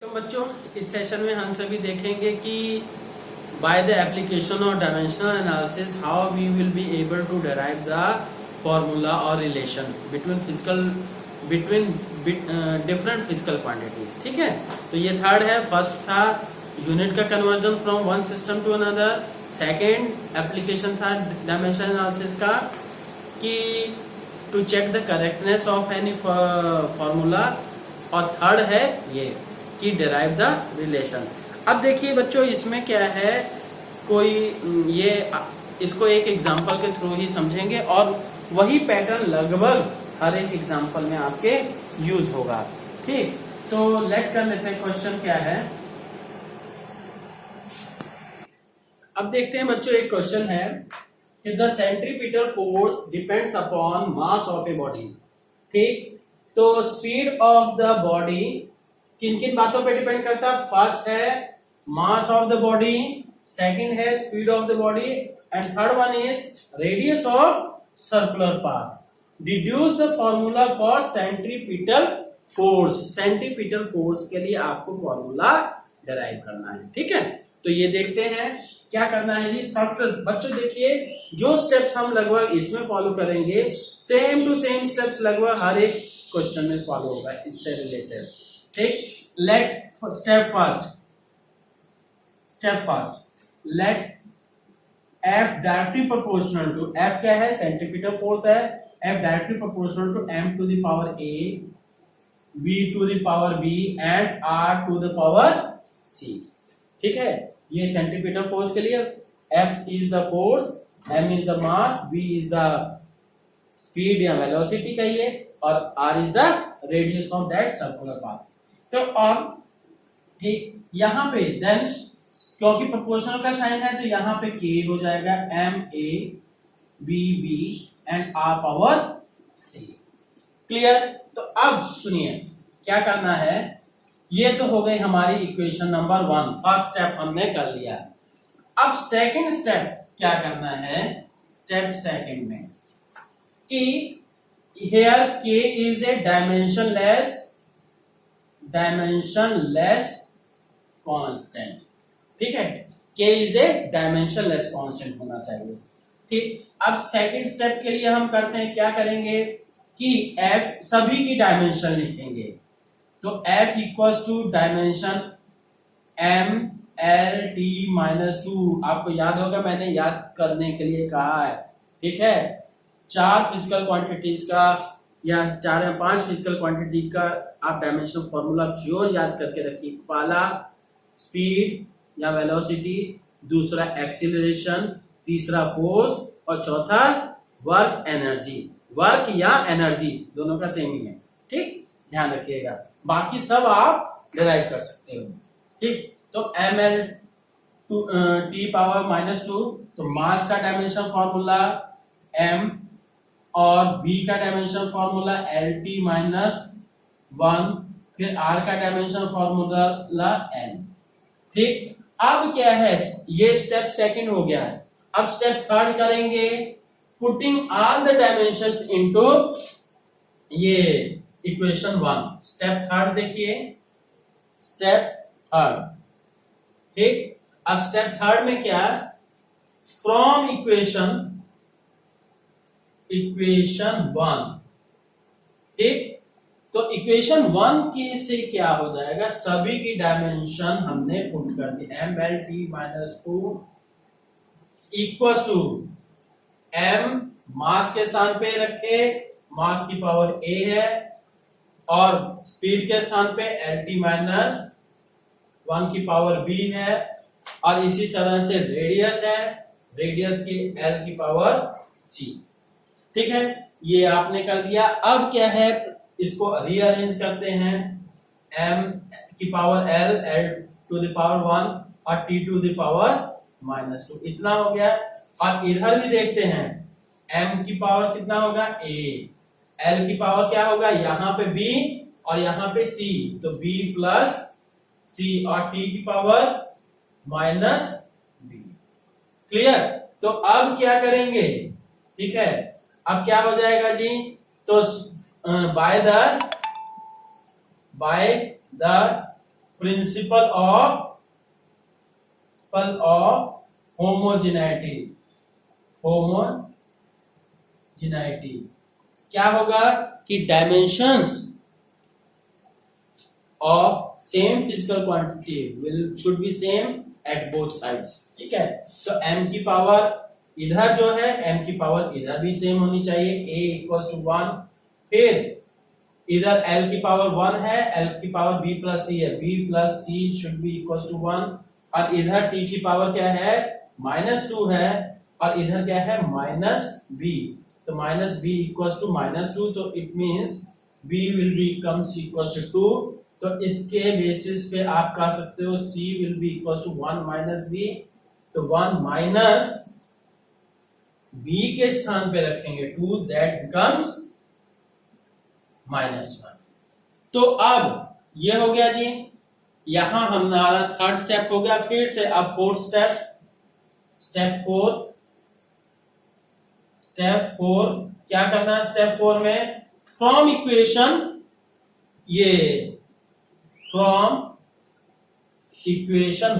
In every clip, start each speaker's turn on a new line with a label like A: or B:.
A: तो बच्चों इस सेशन में हम सभी देखेंगे कि by the application of dimensional analysis how we will be able to derive the formula और relation between different physical quantities. ठीक है, तो ये थर्ड है। फर्स्ट था यूनिट का conversion from one system to another. Second application था dimensional analysis का कि to check the correctness of any formula. और थर्ड है ये कि डिराइव द रिलेशन। अब देखिए बच्चों, इसमें क्या है, कोई ये इसको एक एग्जांपल के थ्रू ही समझेंगे और वही पैटर्न लगभग हर एक एग्जांपल में आपके यूज होगा। ठीक, तो लेट कर लेते हैं क्वेश्चन क्या है। अब देखते हैं बच्चों, एक क्वेश्चन है कि the centripetal force depends upon mass of a body. ठीक, तो स्पीड ऑफ द बॉडी किन किन बातों पे डिपेंड करता है? फर्स्ट है mass of the body, second है speed of the body and third one is radius of circular path. Deduce the formula for centripetal force. Centripetal force के लिए आपको फॉर्मूला डिराइव करना है। ठीक है, तो ये देखते हैं क्या करना है जी। सब बच्चों देखिए, जो स्टेप्स हम लगभग इसमें फॉलो करेंगे सेम टू सेम स्टेप्स लगभग हर एक क्वेश्चन में फॉलो होगा इससे रिलेटेड। ठीक, let step first let F directly proportional to, F क्या है? सेंट्रीपिटल फोर्स है। F directly proportional to m to the power a, v to the power b and r to the power c। ठीक है, ये centripetal force के लिए F is the force, m is the mass, v is the speed या velocity कहिए और r is the radius of that circular path. तो अब ठीक, यहाँ पे देन क्योंकि प्रोपोर्शनल का साइन है तो यहाँ पे k हो जाएगा m a b b and r power c। Clear? तो अब सुनिए क्या करना है। ये तो हो गई हमारी इक्वेशन नंबर 1, फर्स्ट स्टेप हमने कर लिया। अब सेकंड स्टेप क्या करना है? स्टेप सेकंड में कि here k is a dimensionless constant। ठीक है, k is a dimensionless constant होना चाहिए। ठीक, अब सेकंड स्टेप के लिए हम करते हैं, क्या करेंगे कि f सभी की डायमेंशन लिखेंगे। तो f equals to dimension m l t minus 2। आपको याद होगा मैंने याद करने के लिए कहा है। ठीक है, 4 फिजिकल क्वांटिटीज का या 4 या 5 फिजिकल क्वांटिटी का आप डायमेंशन फॉर्मूला श्योर याद करके रखिए। पहला स्पीड या वेलोसिटी, दूसरा एक्सीलरेशन, तीसरा फोर्स और चौथा वर्क एनर्जी। वर्क या एनर्जी दोनों का सेम ही है। ठीक, ध्यान रखिएगा, बाकी सब आप डिराइव कर सकते हो। ठीक, तो ml t पावर माइनस 2, तो मास का डायमेंशन फॉर्मूला m और v का डायमेंशन फॉर्मूला lt माइनस 1, फिर r का डायमेंशन फॉर्मूला n। ठीक, अब क्या है, ये स्टेप सेकंड हो गया है। अब स्टेप थर्ड करेंगे, putting all the dimensions into ये इक्वेशन 1। स्टेप थर्ड देखिए, स्टेप थर्ड। ठीक, अब स्टेप थर्ड में क्या, फ्रॉम इक्वेशन 1। ठीक, तो इक्वेशन 1 के से क्या हो जाएगा, सभी की डायमेंशन हमने पुट कर दी। m l t minus 2 equals to m mass के स्थान पे रखे, मास की पावर a है, और स्पीड के स्थान पे l t माइनस 1 की पावर b है, और इसी तरह से रेडियस है, रेडियस की l की पावर c। ठीक है, ये आपने कर दिया। अब क्या है, इसको रीअरेंज करते हैं, m की power l, l to the power 1 और t to the power minus 2, इतना हो गया। और इधर भी देखते हैं, m की पावर कितना होगा a, l की पावर क्या होगा, यहाँ पे b और यहाँ पे c, तो b प्लस c और t की पावर माइनस b। क्लियर? तो अब क्या करेंगे, ठीक है, अब क्या हो जाएगा जी, तो by the principal of homogeneity. Homogeneity क्या होगा कि dimensions of same physical quantity should be same at both sides. ठीक है, तो m की पावर इधर जो है m की पावर इधर भी सेम होनी चाहिए, a इक्वल टू 1। फिर इधर l की पावर 1 है, l की पावर b प्लस c है, b plus c should be equal to 1। और इधर t की पावर क्या है -2 है, और इधर क्या है -b, तो -b इक्वल टू -2, तो it means b will be comes equal to 2। तो इसके बेसिस पे आप कह सकते हो c will be equal to 1 minus b, तो 1 माइनस b के स्थान पे रखेंगे 2, दैट बिकम्स -1। तो अब ये हो गया जी, यहां हमारा थर्ड स्टेप हो गया। फिर से अब फोर्थ स्टेप 4 क्या करना है स्टेप 4 में, फ्रॉम इक्वेशन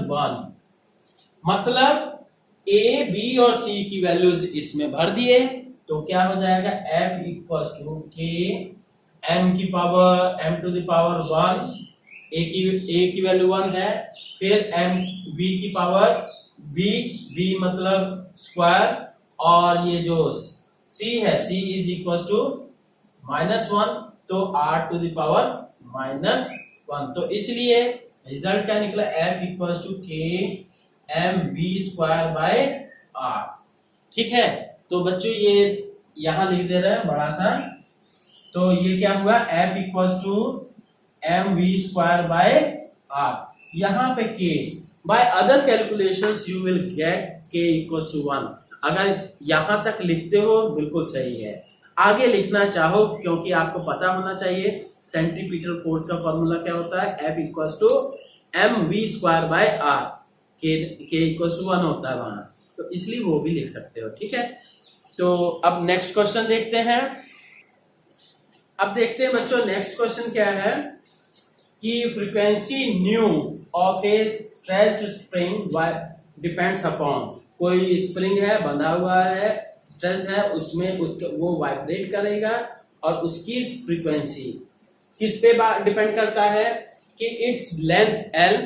A: 1, मतलब a b और c की वैल्यूज इसमें भर दिए, तो क्या हो जाएगा f equals to k m की power m to the power 1, a की वैल्यू 1 है, फिर m b की पावर b मतलब स्क्वायर, और ये जो c है c इज इक्वल्स टू -1, तो r टू द पावर -1। तो इसलिए रिजल्ट क्या निकला f equals to k m v square by r। ठीक है, तो बच्चों ये यहां लिख दे रहे हैं बड़ा सा, तो ये क्या हुआ f equals to m v square by r। यहां पे k by other calculations you will get k equals to 1। अगर यहां तक लिखते हो बिल्कुल सही है, आगे लिखना चाहो क्योंकि आपको पता होना चाहिए सेंट्रीपिटल फोर्स का फॉर्मूला क्या होता है, F equals to M V square by R, K equals to 1 होता है वहां, तो इसलिए वो भी लिख सकते हो। ठीक है, तो अब नेक्स्ट क्वेश्चन देखते हैं। अब देखते हैं बच्चों नेक्स्ट क्वेश्चन क्या है कि frequency new of A stretched spring depends upon, कोई स्प्रिंग है बंधा हुआ है स्ट्रेच है, उसमें उसका वो वाइब्रेट करेगा और उसकी फ्रीक्वेंसी किस पे डिपेंड करता है कि its length L,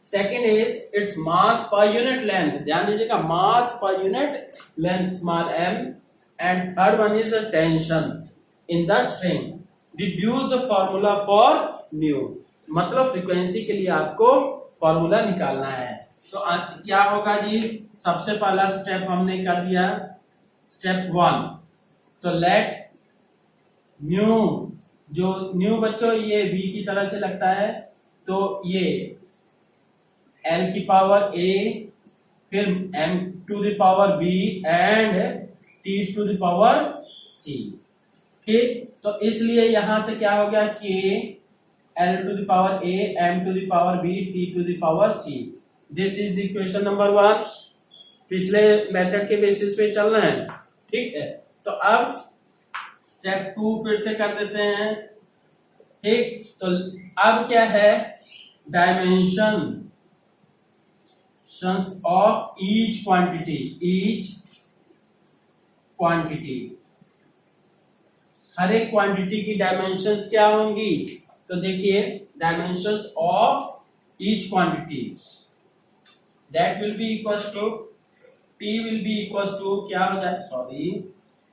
A: second is its mass per unit length, ध्यान दीजिएगा mass per unit length small m, and third one is tension in the string. Deduce the formula for nu, मतलब frequency के लिए आपको formula निकालना है। तो क्या होगा जी, सबसे पहला स्टेप हमने कर दिया स्टेप 1, तो लेट न्यू, जो न्यू बच्चों ये v की तरह से लगता है, तो ये l की पावर a, फिर m to the power b and t to the power c। ठीक, तो इसलिए यहां से क्या हो गया k l to the power a, m to the power b, t to the power c। This is equation number 1, पिछले method के बेसिस पे चल रहे हैं। ठीक है, तो अब स्टेप 2 फिर से कर देते हैं। ठीक, तो अब क्या है डायमेंशन ऑफ ईच क्वांटिटी, हर एक क्वांटिटी की डायमेंशंस क्या होंगी, तो देखिए dimensions of each quantity that will be equal to T will be equal to क्या हो जाए, सॉरी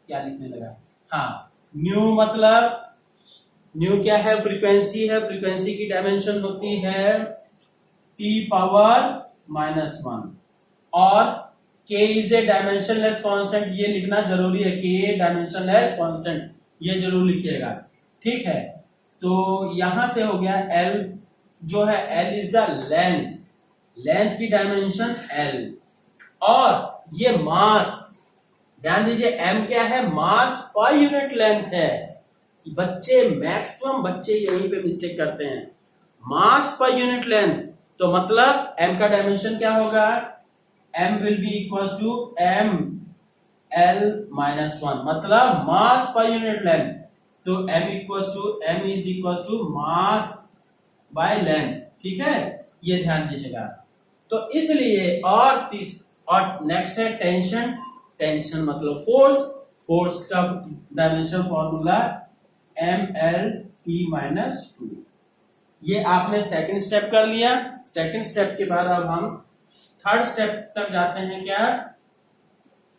A: क्या लिखने लगा, हाँ न्यू, मतलब न्यू क्या है फ्रीक्वेंसी है, फ्रीक्वेंसी की डायमेंशन होती है t पावर -1, और k is a dimensionless constant, ये लिखना जरूरी है, k डायमेंशनलेस कांस्टेंट, ये जरूर लिखिएगा। ठीक है, तो यहां से हो गया l जो है l इज द लेंथ की डायमेंशन l, और ये मास, ध्यान दीजिए m क्या है मास पर यूनिट लेंथ है। बच्चे मैक्सिमम बच्चे यहीं पे मिस्टेक करते हैं, मास पर यूनिट लेंथ, तो मतलब m का डायमेंशन क्या होगा, m will be equal to m l -1, मतलब मास पर यूनिट लेंथ, तो m is equal to mass by length. ठीक है, ये ध्यान दीजिएगा। तो इसलिए और नेक्स्ट है टेंशन। टेंशन मतलब फोर्स। फोर्स का डायमेंशन फॉर्मूला mLT-2। ये आपने सेकंड स्टेप कर लिया। सेकंड स्टेप के बाद अब हम थर्ड स्टेप तक जाते हैं। क्या?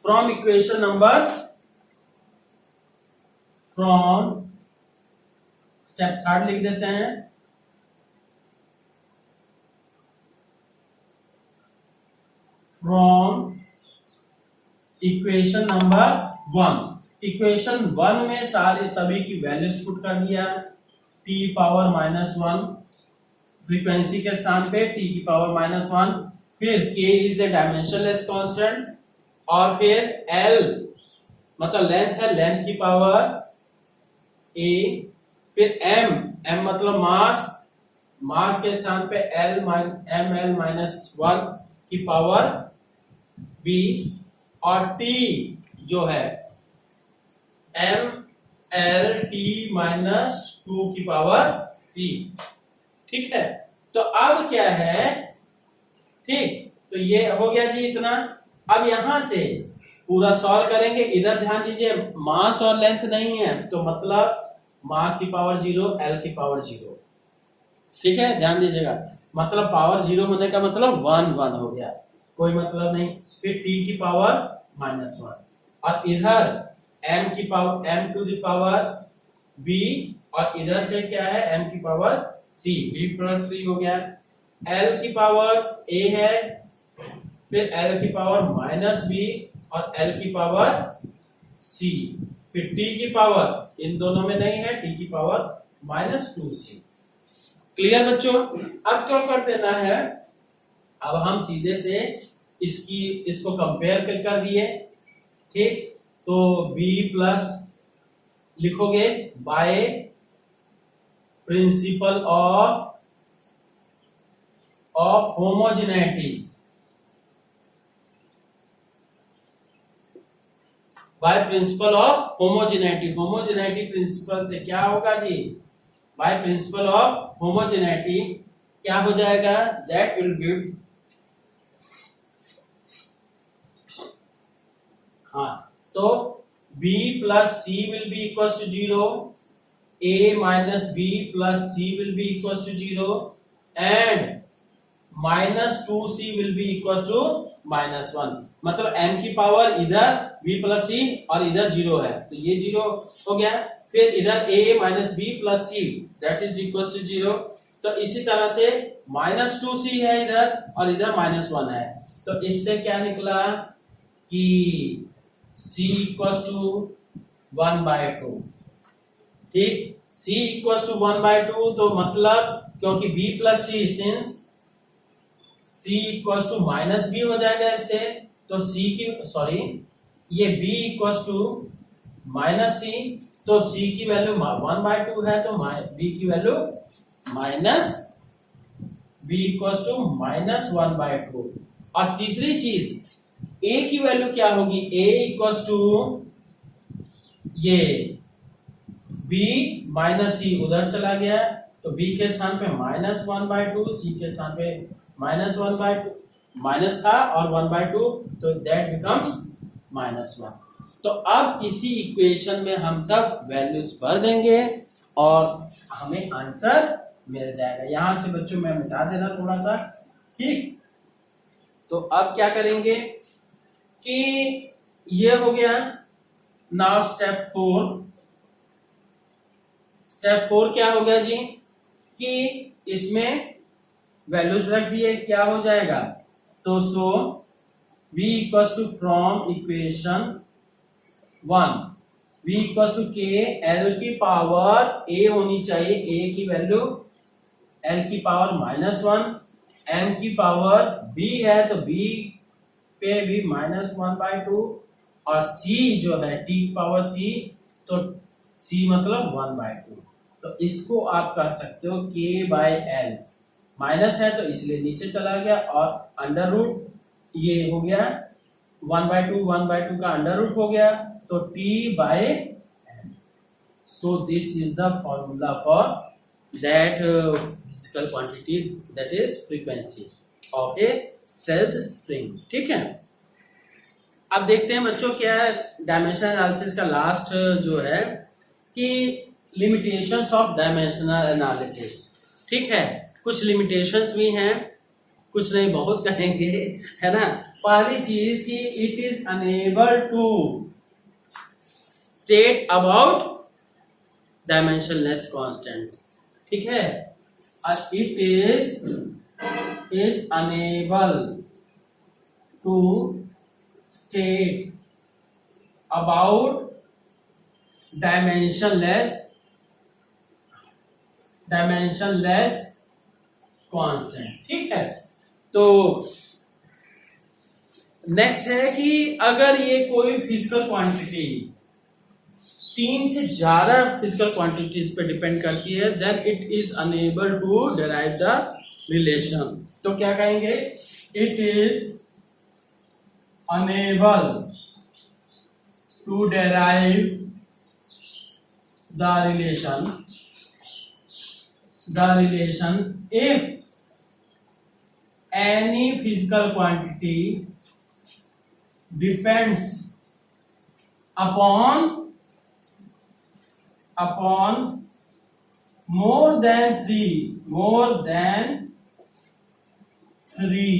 A: From equation number, from step third लिख देते हैं। From equation number 1। इक्वेशन 1 में सारे सभी की वैल्यूज पुट कर दिया। t पावर -1 फ्रीक्वेंसी के स्थान पे t की पावर -1, फिर k is a dimensionless constant, और फिर l मतलब लेंथ है, लेंथ की पावर a, फिर m मतलब मास, मास के स्थान पे ml-1 की पावर b, और t जो है mLT-2 की पावर 3। ठीक है, तो अब क्या है? ठीक, तो ये हो गया जी इतना। अब यहां से पूरा सॉल्व करेंगे। इधर ध्यान दीजिए, मास और लेंथ नहीं है, तो मतलब मास की पावर 0, एल की पावर 0। ठीक है, ध्यान दीजिएगा, मतलब पावर 0 होने का मतलब 1 1 हो गया, कोई मतलब नहीं। फिर t की पावर -1, और इधर m की power m to the power b, और इधर से क्या है m की पावर c, b प्लस 3 हो गया। l की पावर a है, फिर l की पावर -b, और l की पावर c, फिर t की पावर इन दोनों में नहीं है, t की पावर -2c। क्लियर बच्चों? अब क्या कर देना है, अब हम सीधे से इसको कंपेयर कर दिए। ठीक, तो b प्लस लिखोगे by principle of homogeneity, by principle of homogeneity. Homogeneity principle से क्या होगा जी? बाय प्रिंसिपल ऑफ होमोजेनिटी क्या हो जाएगा? दैट विल गिव, हाँ, तो b plus c will be equals to 0, a minus b plus c will be equals to 0, and -2c will be equals to -1। मतलब m की पावर इधर b plus c और इधर 0 है, तो ये 0 हो गया। फिर इधर a minus b plus c that is equals to 0। तो इसी तरह से -2c है इधर, और इधर -1 है, तो इससे क्या निकला कि c equals to 1/2। ठीक, c equals to 1/2, तो मतलब क्योंकि b plus c, since c equals to -b हो जाएगा इससे, तो c की सॉरी ये b equals to -c, तो c की वैल्यू 1/2 है, तो b की वैल्यू b equals to -1/2। और तीसरी चीज a की वैल्यू क्या होगी? a इक्वल्स टू ये b माइनस c उधर चला गया, तो b के स्थान पे -1/2, c के स्थान पे -1/2, माइनस था और 1/2, तो दैट बिकम्स -1। तो अब इसी इक्वेशन में हम सब वैल्यूज भर देंगे और हमें आंसर मिल जाएगा। यहां से बच्चों मैं मिटा देना थोड़ा सा। ठीक, तो अब क्या करेंगे कि ये हो गया। Now step 4। स्टेप 4 क्या हो गया जी? कि इसमें वैल्यूज रख दिए, क्या हो जाएगा? तो so v equals to from equation 1 v equals to k, l की पावर a होनी चाहिए, a की वैल्यू l की पावर -1, m की पावर b है तो b पे भी -1/2, और c जो है t की पावर c, तो c मतलब 1/2। तो इसको आप कह सकते हो k/l, माइनस है तो इसलिए नीचे चला गया, और अंडर रूट ये हो गया 1/2 का अंडर रूट हो गया, तो t/l। So this is the formula for that physical quantity, that is frequency of a stressed spring. ठीक है, अब देखते हैं बच्चों क्या है डायमेंशनल एनालिसिस का लास्ट जो है कि लिमिटेशंस ऑफ डायमेंशनल एनालिसिस। ठीक है, कुछ लिमिटेशंस भी हैं, कुछ नहीं बहुत कहेंगे, है ना। पहली चीज कि it is enable to state about dimensionless constant. ठीक है, it is enable to state about dimensionless constant. ठीक है, तो नेक्स्ट है कि अगर ये कोई फिजिकल क्वांटिटी 3 से ज्यादा फिजिकल क्वांटिटीज पे डिपेंड करती है, then it is enable to derive the relation. तो क्या कहेंगे, it is enable to derive the relation if any physical quantity depends upon more than three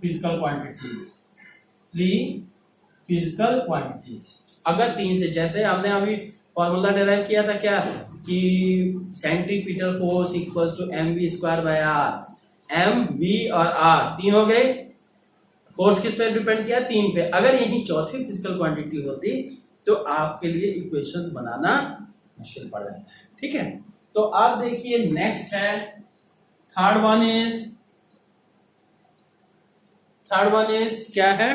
A: physical quantities। अगर 3 से, जैसे हमने अभी फॉर्मूला डिराइव किया था क्या कि centripetal force equals to mv square by r, m v और r 3 हो गए। फोर्स किस पे डिपेंड किया, 3 पे। अगर यही चौथी फिजिकल क्वांटिटी होती तो आपके लिए इक्वेशंस बनाना मुश्किल पड़ जाता है। ठीक है, तो आप देखिए नेक्स्ट है थर्ड वन इज क्या है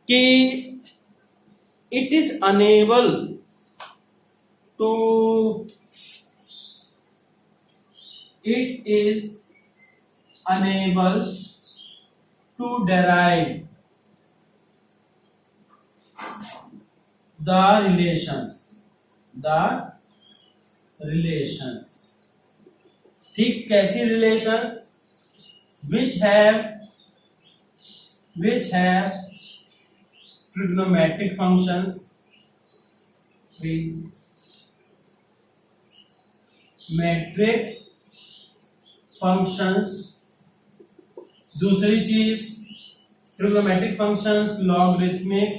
A: कि it is enable to derive the relations। ठीक, कैसी relations, which have trigonometric functions, metric functions। दूसरी चीज ट्रिग्नोमेट्रिक फंक्शंस, लॉगरिथमिक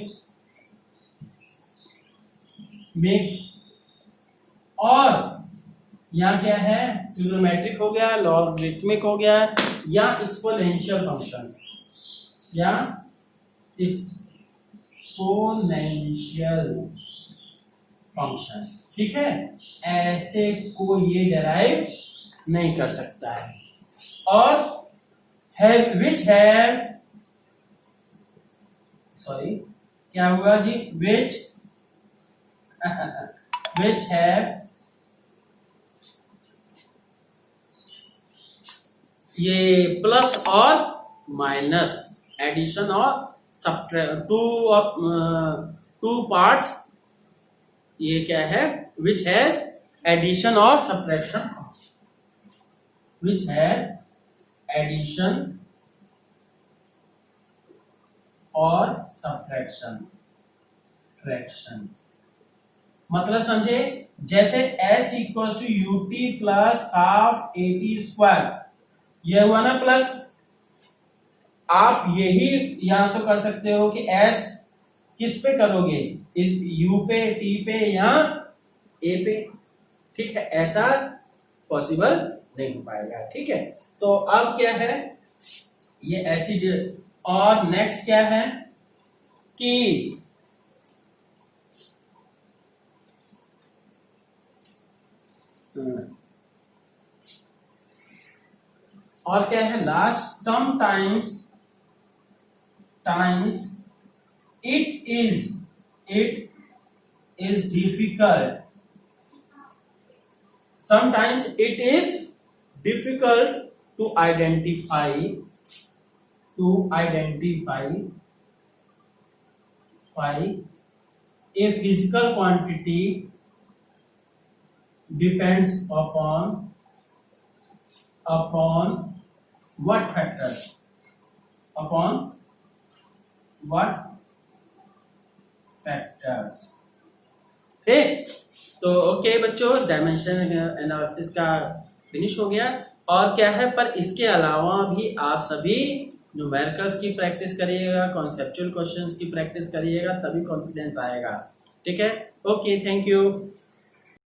A: और यहाँ क्या है, ट्रिग्नोमेट्रिक हो गया, लॉगरिथमिक हो गया, या एक्सपोनेंशियल फंक्शंस, ठीक है, ऐसे को ये डिराइव नहीं कर सकता है। और विच है, सॉरी क्या होगा जी, विच है ये प्लस और माइनस, एडिशन और सब्ट्रैक्शन, टू पार्ट्स, ये क्या है, which has addition or subtraction, मतलब समझे, जैसे s equal to ut plus half at square, ये हुआ ना प्लस। आप यही यहां तो कर सकते हो कि s किस पे करोगे, इस u पे, t पे या a पे। ठीक है, ऐसा पॉसिबल नहीं हो पाएगा। ठीक है, तो अब क्या है, ये ऐसी। और नेक्स्ट क्या है कि और क्या है last, sometimes it is difficult, sometimes it is difficult to identify a physical quantity depends upon upon what factors, upon what factors. ठीक, तो ओके बच्चों, डायमेंशन एनालिसिस का फिनिश हो गया। और क्या है, पर इसके अलावा भी आप सभी न्यूमेरिकल्स की प्रैक्टिस करिएगा, कॉन्सेप्चुअल क्वेश्चंस की प्रैक्टिस करिएगा, तभी कॉन्फिडेंस आएगा। ठीक है, ओके, थैंक यू।